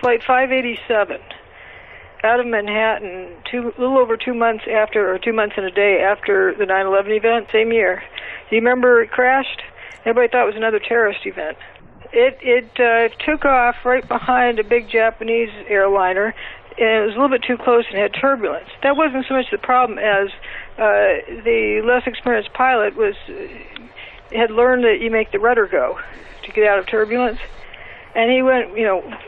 Flight 587, out of Manhattan, a little over 2 months after, or 2 months and a day after the 9/11 event, same year. Do you remember it crashed? Everybody thought it was another terrorist event. It took off right behind a big Japanese airliner, and it was a little bit too close and had turbulence. That wasn't so much the problem as the less experienced pilot had learned that you make the rudder go to get out of turbulence. And he went,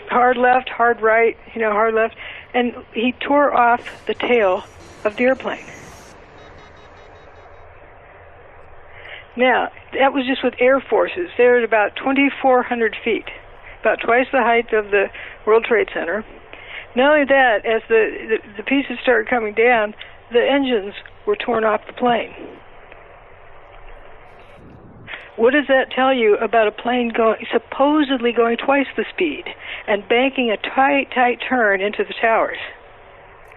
hard left, hard right, hard left, and he tore off the tail of the airplane. Now, that was just with air forces. They were at about 2,400 feet, about twice the height of the World Trade Center. Not only that, as the pieces started coming down, the engines were torn off the plane. What does that tell you about a plane supposedly going twice the speed and banking a tight turn into the towers?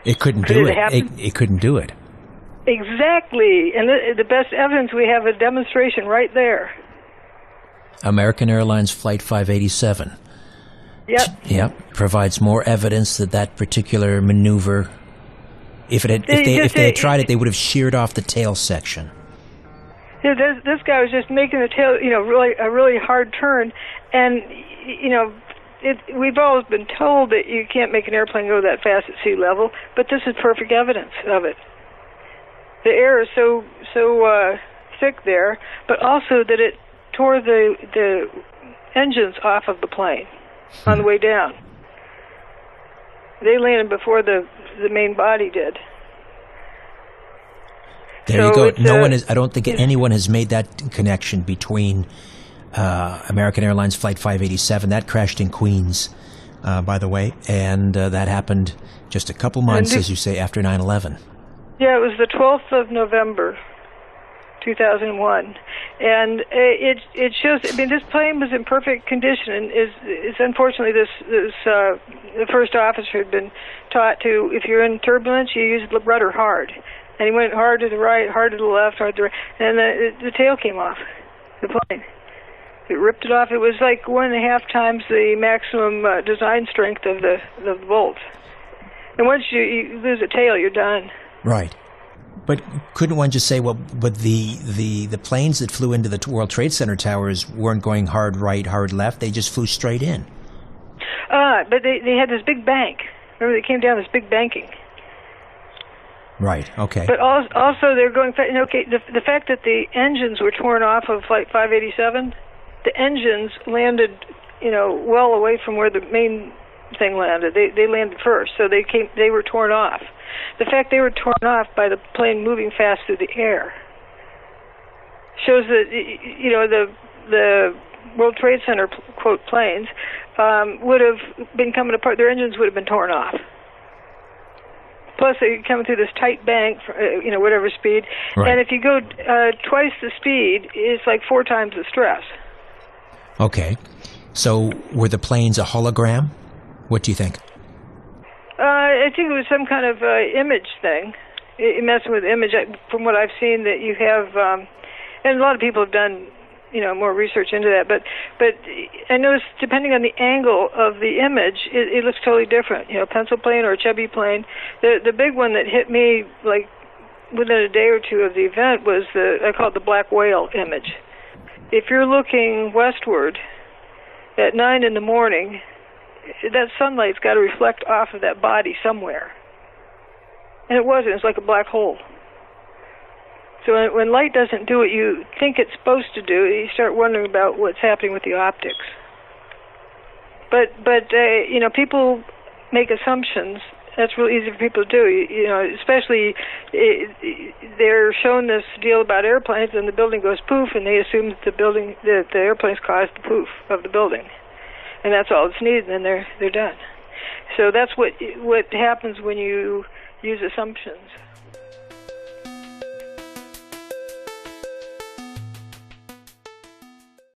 It couldn't do it. It couldn't do it. Exactly. And the best evidence, we have a demonstration right there. American Airlines Flight 587. Yep. Provides more evidence that particular maneuver, if they had tried it, they would have sheared off the tail section. This guy was just making the tail, a really hard turn, and we've always been told that you can't make an airplane go that fast at sea level, but this is perfect evidence of it. The air is so thick there, but also that it tore the engines off of the plane on the way down. They landed before the main body did. There you go. I don't think anyone has made that connection between American Airlines Flight 587. That crashed in Queens, by the way, and that happened just a couple months, as you say, after 9/11. Yeah, it was the 12th of November, 2001, and it shows. I mean, this plane was in perfect condition, and is unfortunately the first officer had been taught to, if you're in turbulence, you use the rudder hard. And he went hard to the right, hard to the left, hard to the right, and the tail came off the plane. It ripped it off. It was like 1.5 times the maximum design strength of the bolts. And once you lose a tail, you're done. Right. But couldn't one just say, well, but the planes that flew into the World Trade Center towers weren't going hard right, hard left. They just flew straight in. But they had this big bank. Remember, they came down this big banking. Right, okay. But also they're going, the fact that the engines were torn off of Flight 587, the engines landed, well away from where the main thing landed. They landed first, so they were torn off. The fact they were torn off by the plane moving fast through the air shows that, the World Trade Center, quote, planes, would have been coming apart. Their engines would have been torn off. Plus, they're coming through this tight bank, whatever speed. Right. And if you go twice the speed, it's like 4 times the stress. Okay. So were the planes a hologram? What do you think? I think it was some kind of image thing. Messing with image, from what I've seen, that you have, and a lot of people have done, more research into that. But I noticed, depending on the angle of the image, it looks totally different. Pencil plane or a chubby plane. The big one that hit me, like within a day or two of the event, was I call it the black whale image. If you're looking westward at 9 in the morning, that sunlight's got to reflect off of that body somewhere. And it wasn't. It's like a black hole. So when light doesn't do what you think it's supposed to do, you start wondering about what's happening with the optics. But people make assumptions. That's real easy for people to do. Especially they're shown this deal about airplanes, and the building goes poof, and they assume that the airplanes caused the poof of the building, and that's all that's needed, and then they're done. So that's what happens when you use assumptions.